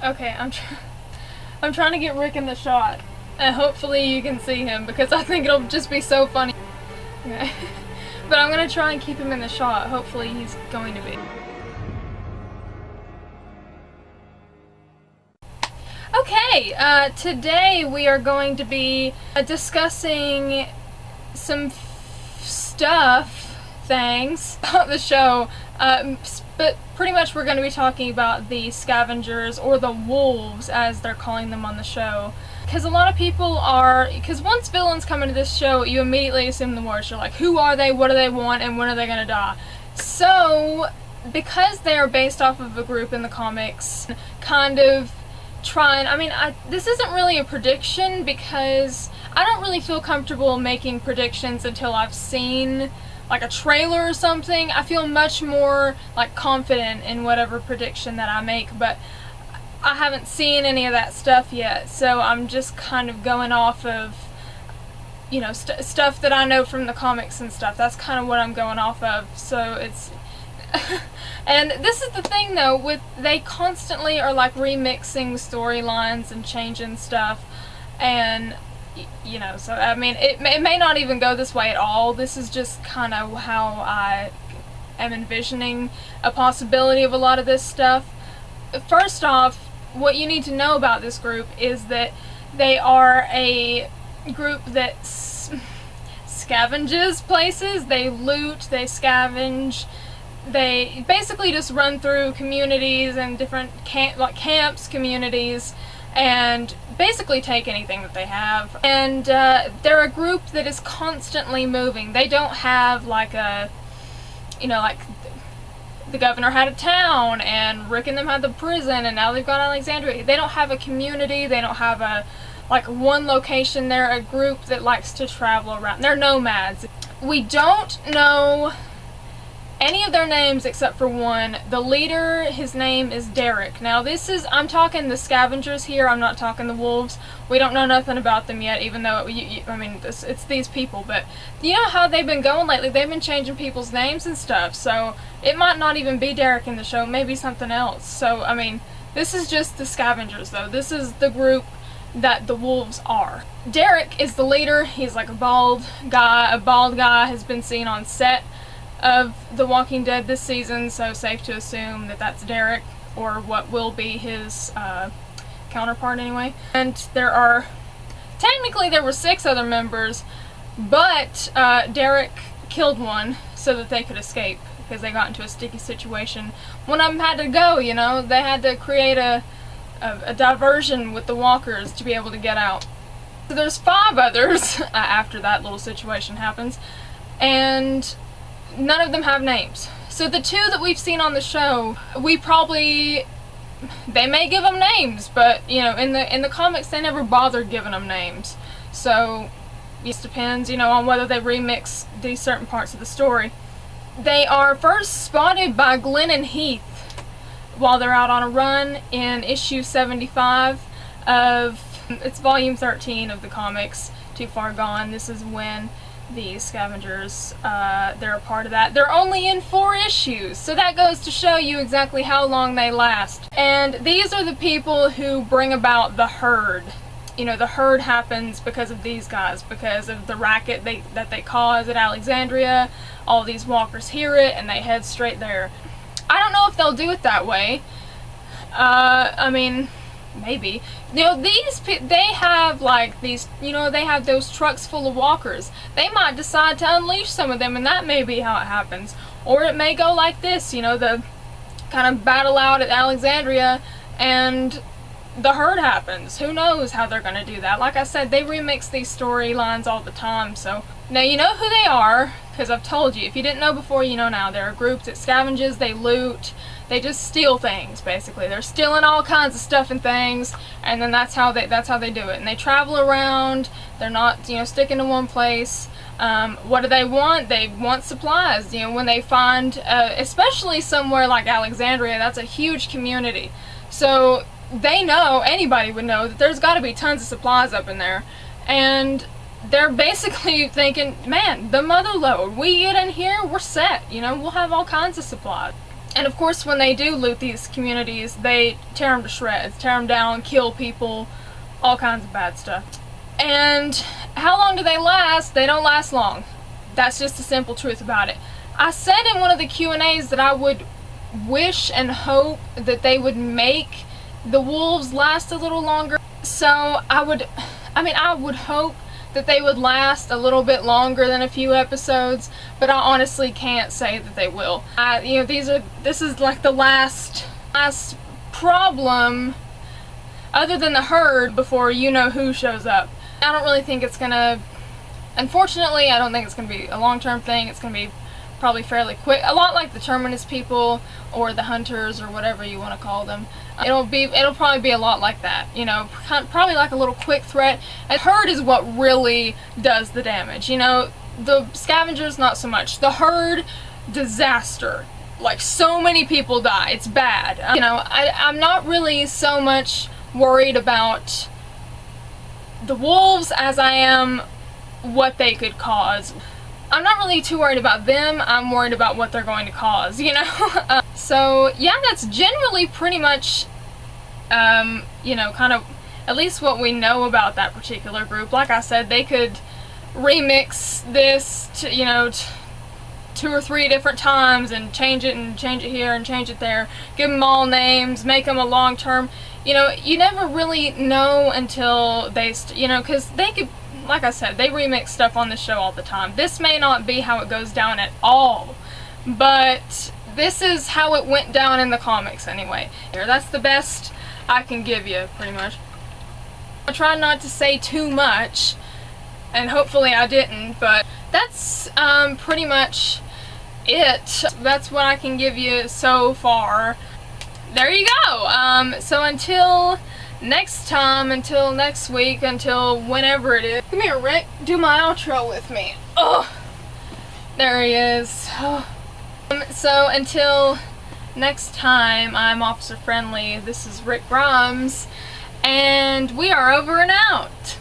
Okay, I'm trying to get Rick in the shot, and hopefully you can see him because I think it'll just be so funny. Okay. But I'm gonna try and keep him in the shot. Hopefully he's going to be. Okay, today we are going to be discussing some things about the show, but pretty much we're going to be talking about the Scavengers, or the Wolves as they're calling them on the show. Because a lot of people are, because once villains come into this show, you immediately assume the worst. You're like, who are they, what do they want, and when are they going to die? So, because they are based off of a group in the comics, kind of this isn't really a prediction because I don't really feel comfortable making predictions until I've seen like a trailer or something. I feel much more like confident in whatever prediction that I make, but I haven't seen any of that stuff yet, so I'm just kind of going off of, you know, stuff that I know from the comics and stuff. That's kind of what I'm going off of, so it's and this is the thing though, they constantly are like remixing storylines and changing stuff, and you know, so I mean it may not even go this way at all. This is just kind of how I am envisioning a possibility of a lot of this stuff. First off, what you need to know about this group is that they are a group that scavenges places. They loot, they scavenge. They basically just run through communities and different camps, communities, and basically take anything that they have. And they're a group that is constantly moving. They don't have like a, you know, like the governor had a town and Rick and them had the prison and now they've got Alexandria. They don't have a community. They don't have a like one location. They're a group that likes to travel around. They're nomads. We don't know any of their names except for one. The leader, his name is Derek. Now I'm talking the Scavengers here, I'm not talking the Wolves. We don't know nothing about them yet, even though, it's these people, but you know how they've been going lately? They've been changing people's names and stuff, so it might not even be Derek in the show, maybe something else. So, I mean, this is just the Scavengers though. This is the group that the Wolves are. Derek is the leader. He's like a bald guy. A bald guy has been seen on set of The Walking Dead this season, so safe to assume that that's Derek, or what will be his counterpart anyway. And technically there were 6 other members, but Derek killed one so that they could escape, because they got into a sticky situation. One of them had to go, you know, they had to create a diversion with the walkers to be able to get out. So there's 5 others after that little situation happens, and none of them have names. So the 2 that we've seen on the show, they may give them names, but you know, in the comics they never bothered giving them names. So it just depends, you know, on whether they remix these certain parts of the story. They are first spotted by Glenn and Heath while they're out on a run in issue 75 of, it's volume 13 of the comics, Too Far Gone. This is when the Scavengers, they're a part of that. They're only in 4 issues, so that goes to show you exactly how long they last. And these are the people who bring about the herd. You know, the herd happens because of these guys, because of the racket that they cause at Alexandria. All these walkers hear it and they head straight there. I don't know if they'll do it that way. I mean, maybe. You know, they have like these, you know, they have those trucks full of walkers. They might decide to unleash some of them, and that may be how it happens. Or it may go like this, you know, the kind of battle out at Alexandria and the herd happens. Who knows how they're going to do that? Like I said, they remix these storylines all the time, so now you know who they are, because I've told you. If you didn't know before, you know now. They're a group that scavenges, they loot, they just steal things, basically. They're stealing all kinds of stuff and things, and then that's how they do it. And they travel around, they're not, you know, sticking to one place. What do they want? They want supplies. You know, when they find, especially somewhere like Alexandria, that's a huge community. So they know, anybody would know, that there's got to be tons of supplies up in there. And they're basically thinking, man, the mother lode, we get in here, we're set, you know, we'll have all kinds of supplies. And of course, when they do loot these communities, they tear them to shreds, tear them down, kill people, all kinds of bad stuff. And how long do they last? They don't last long. That's just the simple truth about it. I said in one of the Q&As that I would wish and hope that they would make the wolves last a little longer. So I would hope that they would last a little bit longer than a few episodes, but I honestly can't say that they will. This is like the last problem, other than the herd, before you-know-who shows up. I don't really think it's gonna, unfortunately, I don't think it's gonna be a long-term thing. It's gonna be probably fairly quick, a lot like the Terminus people or the Hunters or whatever you want to call them. It'll probably be a lot like that, you know, probably like a little quick threat. And herd is what really does the damage, you know. The Scavengers, not so much. The herd, disaster. Like, so many people die. It's bad. You know, I'm not really so much worried about the wolves as I am what they could cause. I'm not really too worried about them. I'm worried about what they're going to cause, you know. So yeah, that's generally pretty much, you know, kind of at least what we know about that particular group. Like I said, they could remix this to, you know, 2 or 3 different times and change it here and change it there. Give them all names, make them a long-term. You know, you never really know until they, you know, because they could. Like I said, they remix stuff on the show all the time. This may not be how it goes down at all, but this is how it went down in the comics anyway. That's the best I can give you, pretty much. I try not to say too much, and hopefully I didn't, but that's pretty much it. That's what I can give you so far. There you go. So until next time, until next week, until whenever it is. Come here, Rick. Do my outro with me. Oh, there he is. Oh. So until next time, I'm Officer Friendly. This is Rick Grimes, and we are over and out.